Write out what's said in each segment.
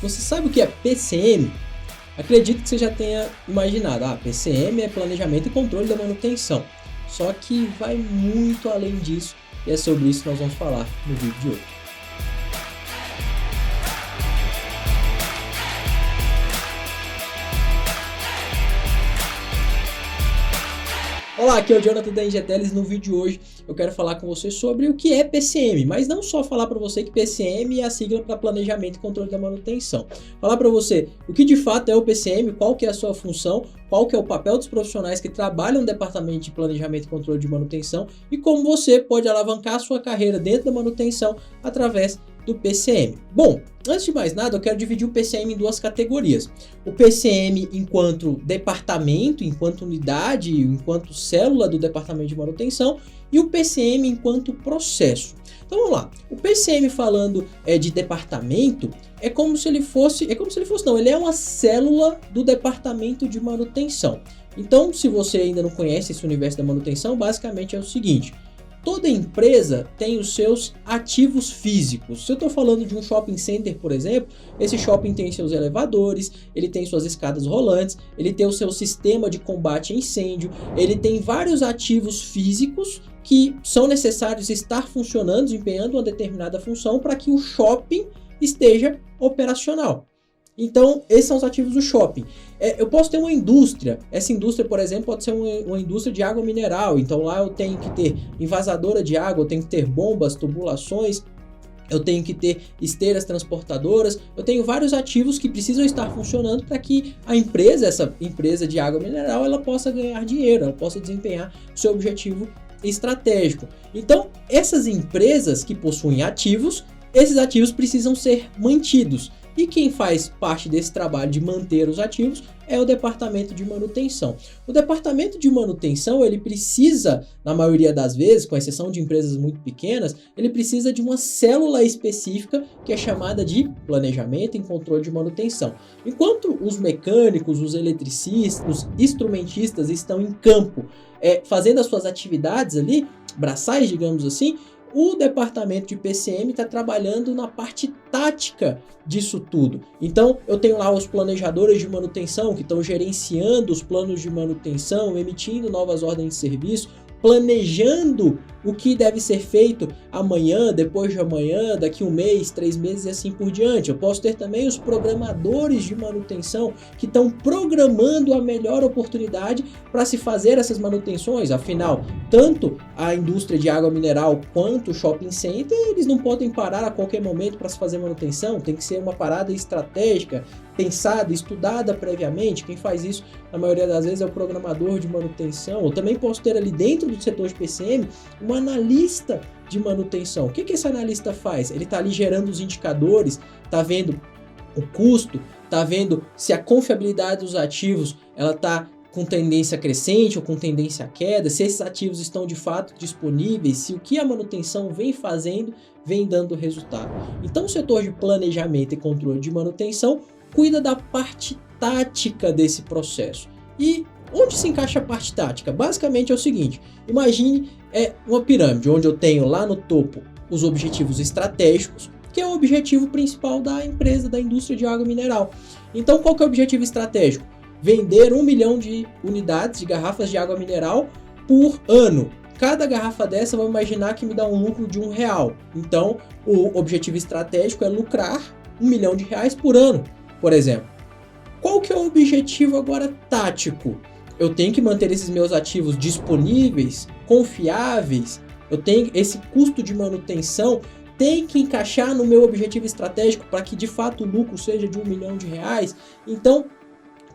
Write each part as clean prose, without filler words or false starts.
Você sabe o que é PCM? Acredito que você já tenha imaginado, PCM é planejamento e controle da manutenção. Só que vai muito além disso e é sobre isso que nós vamos falar no vídeo de hoje. Olá, aqui é o Jonathan da Ingeteles. No vídeo de hoje eu quero falar com você sobre o que é PCM, mas não só falar para você que PCM é a sigla para planejamento e controle da manutenção. Falar para você o que de fato é o PCM, qual que é a sua função, qual que é o papel dos profissionais que trabalham no departamento de planejamento e controle de manutenção e como você pode alavancar a sua carreira dentro da manutenção através do PCM. Bom, antes de mais nada, eu quero dividir o PCM em duas categorias. O PCM enquanto departamento, enquanto unidade, enquanto célula do departamento de manutenção e o PCM enquanto processo. Então vamos lá. O PCM falando de departamento é como se ele fosse, ele é uma célula do departamento de manutenção. Então, se você ainda não conhece esse universo da manutenção, basicamente é o seguinte: toda empresa tem os seus ativos físicos. Se eu estou falando de um shopping center, por exemplo, esse shopping tem seus elevadores, ele tem suas escadas rolantes, ele tem o seu sistema de combate a incêndio, ele tem vários ativos físicos que são necessários estar funcionando, desempenhando uma determinada função para que o shopping esteja operacional. Então, esses são os ativos do shopping. Eu posso ter uma indústria. Essa indústria, por exemplo, pode ser uma indústria de água mineral. Então, lá eu tenho que ter envasadora de água, eu tenho que ter bombas, tubulações, eu tenho que ter esteiras transportadoras. Eu tenho vários ativos que precisam estar funcionando para que a empresa, essa empresa de água mineral, ela possa ganhar dinheiro, ela possa desempenhar o seu objetivo estratégico. Então, essas empresas que possuem ativos, esses ativos precisam ser mantidos. E quem faz parte desse trabalho de manter os ativos é o departamento de manutenção. O departamento de manutenção, ele precisa, na maioria das vezes, com exceção de empresas muito pequenas, ele precisa de uma célula específica que é chamada de planejamento e controle de manutenção. Enquanto os mecânicos, os eletricistas, os instrumentistas estão em campo fazendo as suas atividades ali, braçais, digamos assim, o departamento de PCM está trabalhando na parte tática disso tudo. Então, eu tenho lá os planejadores de manutenção que estão gerenciando os planos de manutenção, emitindo novas ordens de serviço, planejando o que deve ser feito amanhã, depois de amanhã, daqui 1 mês, 3 meses e assim por diante. Eu posso ter também os programadores de manutenção que estão programando a melhor oportunidade para se fazer essas manutenções. Afinal, tanto a indústria de água mineral quanto o shopping center, eles não podem parar a qualquer momento para se fazer manutenção. Tem que ser uma parada estratégica, pensada, estudada previamente. Quem faz isso, na maioria das vezes, é o programador de manutenção. Eu também posso ter ali dentro do setor de PCM um analista de manutenção. O que esse analista faz? Ele está ali gerando os indicadores, está vendo o custo, está vendo se a confiabilidade dos ativos ela está com tendência crescente ou com tendência à queda, se esses ativos estão de fato disponíveis, se o que a manutenção vem fazendo vem dando resultado. Então o setor de planejamento e controle de manutenção cuida da parte tática desse processo. E onde se encaixa a parte tática? Basicamente é o seguinte: imagine uma pirâmide, onde eu tenho lá no topo os objetivos estratégicos, que é o objetivo principal da empresa, da indústria de água mineral. Então, qual que é o objetivo estratégico? Vender 1 milhão de unidades de garrafas de água mineral por ano. Cada garrafa dessa, vamos imaginar que me dá um lucro de R$1. Então, o objetivo estratégico é lucrar R$1 milhão por ano, por exemplo. Qual que é o objetivo agora tático? Eu tenho que manter esses meus ativos disponíveis, confiáveis. Eu tenho esse custo de manutenção, tem que encaixar no meu objetivo estratégico para que de fato o lucro seja de R$1 milhão. Então,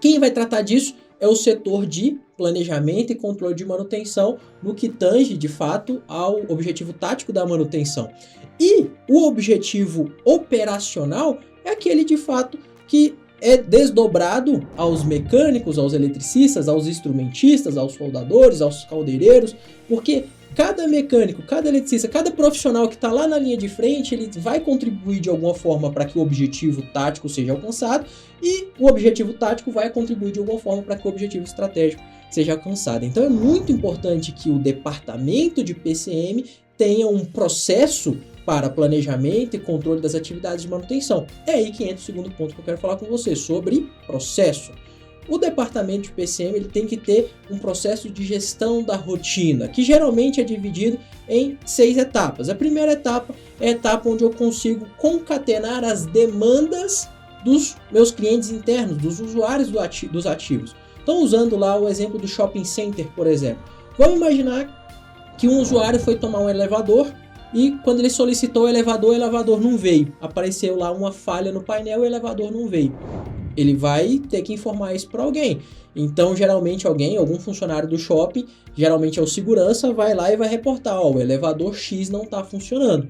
quem vai tratar disso é o setor de planejamento e controle de manutenção, no que tange de fato ao objetivo tático da manutenção. E o objetivo operacional é aquele de fato que é desdobrado aos mecânicos, aos eletricistas, aos instrumentistas, aos soldadores, aos caldeireiros, porque cada mecânico, cada eletricista, cada profissional que está lá na linha de frente, ele vai contribuir de alguma forma para que o objetivo tático seja alcançado, e o objetivo tático vai contribuir de alguma forma para que o objetivo estratégico seja alcançado. Então é muito importante que o departamento de PCM tenha um processo para planejamento e controle das atividades de manutenção. É aí que entra o segundo ponto que eu quero falar com você, sobre processo. O departamento de PCM ele tem que ter um processo de gestão da rotina, que geralmente é dividido em 6 etapas. A primeira etapa é a etapa onde eu consigo concatenar as demandas dos meus clientes internos, dos usuários dos ativos. Então, usando lá o exemplo do shopping center, por exemplo. Vamos imaginar que um usuário foi tomar um elevador e quando ele solicitou o elevador não veio. Apareceu lá uma falha no painel e o elevador não veio. Ele vai ter que informar isso para alguém. Então, geralmente algum funcionário do shopping, geralmente é o segurança, vai lá e vai reportar, o elevador X não está funcionando.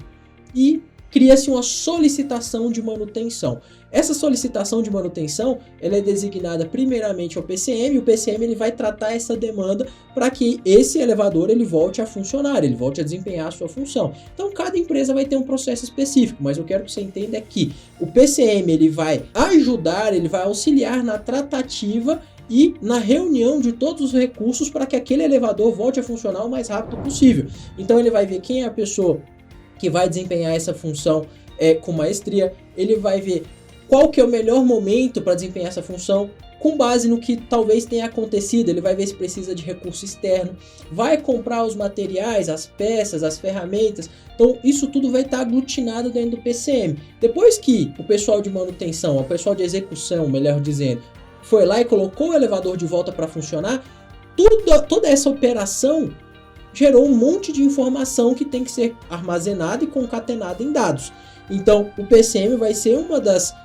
E cria-se uma solicitação de manutenção. Essa solicitação de manutenção, ela é designada primeiramente ao PCM, e o PCM ele vai tratar essa demanda para que esse elevador ele volte a funcionar, ele volte a desempenhar a sua função. Então, cada empresa vai ter um processo específico, mas eu quero que você entenda que o PCM ele vai ajudar, ele vai auxiliar na tratativa e na reunião de todos os recursos para que aquele elevador volte a funcionar o mais rápido possível. Então, ele vai ver quem é a pessoa que vai desempenhar essa função com maestria, ele vai ver qual que é o melhor momento para desempenhar essa função, com base no que talvez tenha acontecido, ele vai ver se precisa de recurso externo, vai comprar os materiais, as peças, as ferramentas, então isso tudo vai estar aglutinado dentro do PCM. Depois que o pessoal de manutenção, o pessoal de execução, melhor dizendo, foi lá e colocou o elevador de volta para funcionar, toda essa operação gerou um monte de informação que tem que ser armazenada e concatenada em dados. Então, o PCM vai ser uma das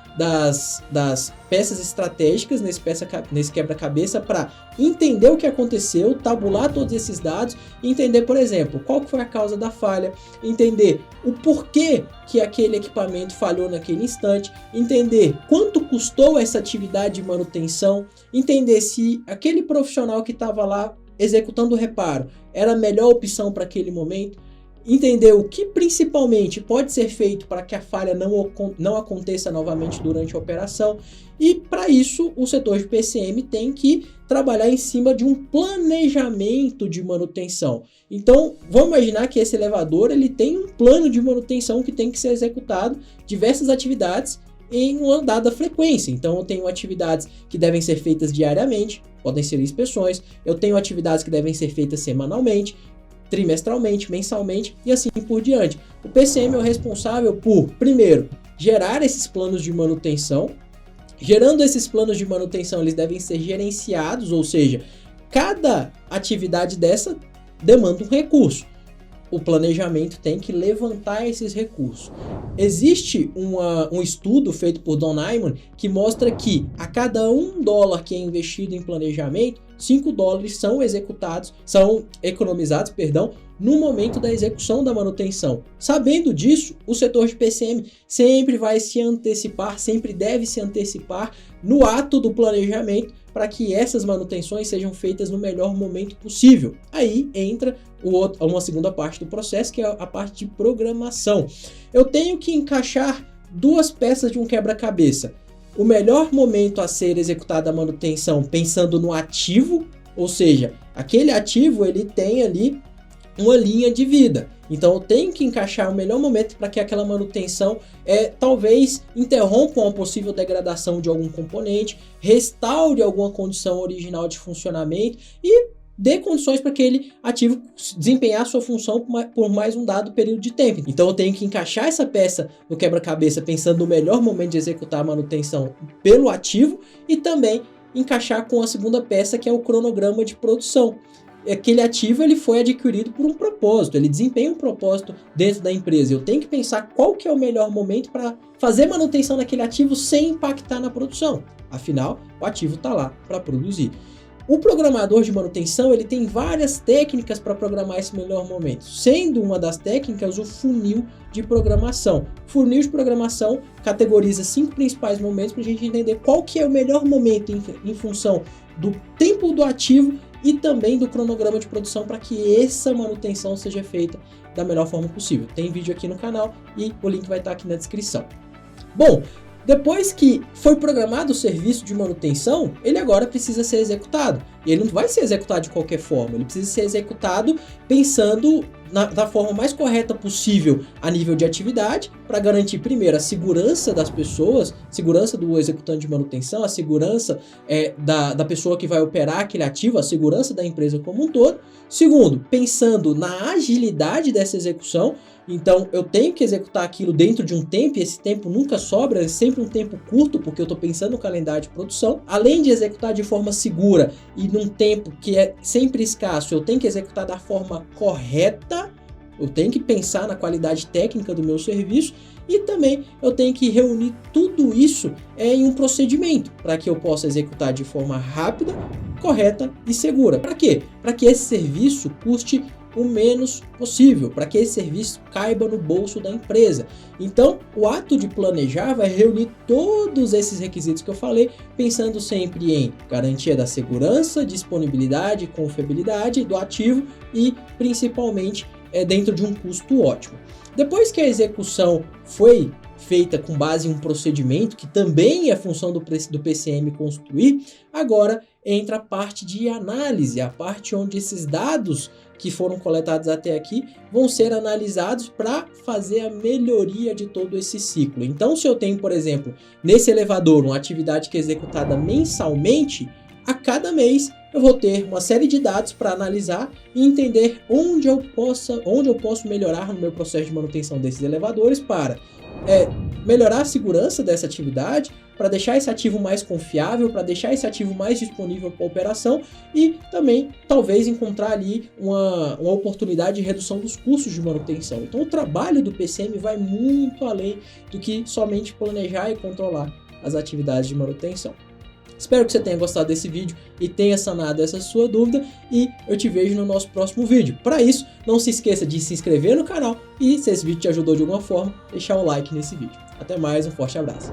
peças estratégicas nesse quebra-cabeça para entender o que aconteceu, tabular todos esses dados, entender, por exemplo, qual foi a causa da falha, entender o porquê que aquele equipamento falhou naquele instante, entender quanto custou essa atividade de manutenção, entender se aquele profissional que estava lá executando o reparo era a melhor opção para aquele momento, entender o que principalmente pode ser feito para que a falha não aconteça novamente durante a operação, e para isso o setor de PCM tem que trabalhar em cima de um planejamento de manutenção. Então vamos imaginar que esse elevador ele tem um plano de manutenção que tem que ser executado, diversas atividades em uma dada frequência. Então eu tenho atividades que devem ser feitas diariamente, podem ser inspeções, eu tenho atividades que devem ser feitas semanalmente, trimestralmente, mensalmente e assim por diante. O PCM é o responsável por, primeiro, gerar esses planos de manutenção. Gerando esses planos de manutenção, eles devem ser gerenciados, ou seja, cada atividade dessa demanda um recurso. O planejamento tem que levantar esses recursos. Existe um estudo feito por Don Hyman que mostra que a cada $1 que é investido em planejamento, $5 são economizados, no momento da execução da manutenção. Sabendo disso, o setor de PCM sempre vai se antecipar, sempre deve se antecipar no ato do planejamento para que essas manutenções sejam feitas no melhor momento possível. Aí entra uma segunda parte do processo, que é a parte de programação. Eu tenho que encaixar 2 peças de um quebra-cabeça. O melhor momento a ser executada a manutenção pensando no ativo, ou seja, aquele ativo ele tem ali uma linha de vida. Então eu tenho que encaixar o melhor momento para que aquela manutenção talvez interrompa uma possível degradação de algum componente, restaure alguma condição original de funcionamento e dê condições para aquele ativo desempenhar sua função por mais um dado período de tempo. Então eu tenho que encaixar essa peça no quebra-cabeça pensando no melhor momento de executar a manutenção pelo ativo e também encaixar com a segunda peça, que é o cronograma de produção. Aquele ativo ele foi adquirido por um propósito, ele desempenha um propósito dentro da empresa. Eu tenho que pensar qual que é o melhor momento para fazer manutenção daquele ativo sem impactar na produção. Afinal, o ativo está lá para produzir. O programador de manutenção ele tem várias técnicas para programar esse melhor momento, sendo uma das técnicas o funil de programação. O funil de programação categoriza 5 principais momentos para a gente entender qual que é o melhor momento em função do tempo do ativo e também do cronograma de produção para que essa manutenção seja feita da melhor forma possível. Tem vídeo aqui no canal e o link vai estar aqui na descrição. Bom, depois que foi programado o serviço de manutenção, ele agora precisa ser executado. E ele não vai ser executado de qualquer forma, ele precisa ser executado pensando da forma mais correta possível a nível de atividade, para garantir, primeiro, a segurança das pessoas, segurança do executante de manutenção, a segurança da pessoa que vai operar aquele ativo, a segurança da empresa como um todo. Segundo, pensando na agilidade dessa execução. Então, eu tenho que executar aquilo dentro de um tempo, e esse tempo nunca sobra, é sempre um tempo curto, porque eu estou pensando no calendário de produção. Além de executar de forma segura e num tempo que é sempre escasso, eu tenho que executar da forma correta, eu tenho que pensar na qualidade técnica do meu serviço, e também eu tenho que reunir tudo isso em um procedimento, para que eu possa executar de forma rápida, correta e segura. Para quê? Para que esse serviço custe o menos possível, para que esse serviço caiba no bolso da empresa. Então, o ato de planejar vai reunir todos esses requisitos que eu falei, pensando sempre em garantia da segurança, disponibilidade, confiabilidade do ativo e, principalmente, dentro de um custo ótimo. Depois que a execução foi feita com base em um procedimento, que também é função do PCM construir, agora entra a parte de análise, a parte onde esses dados que foram coletados até aqui vão ser analisados para fazer a melhoria de todo esse ciclo. Então, se eu tenho, por exemplo, nesse elevador uma atividade que é executada mensalmente, a cada mês eu vou ter uma série de dados para analisar e entender onde eu posso melhorar no meu processo de manutenção desses elevadores para melhorar a segurança dessa atividade, para deixar esse ativo mais confiável, para deixar esse ativo mais disponível para operação e também talvez encontrar ali uma oportunidade de redução dos custos de manutenção. Então o trabalho do PCM vai muito além do que somente planejar e controlar as atividades de manutenção. Espero que você tenha gostado desse vídeo e tenha sanado essa sua dúvida, e eu te vejo no nosso próximo vídeo. Para isso, não se esqueça de se inscrever no canal e, se esse vídeo te ajudou de alguma forma, deixar um like nesse vídeo. Até mais, um forte abraço.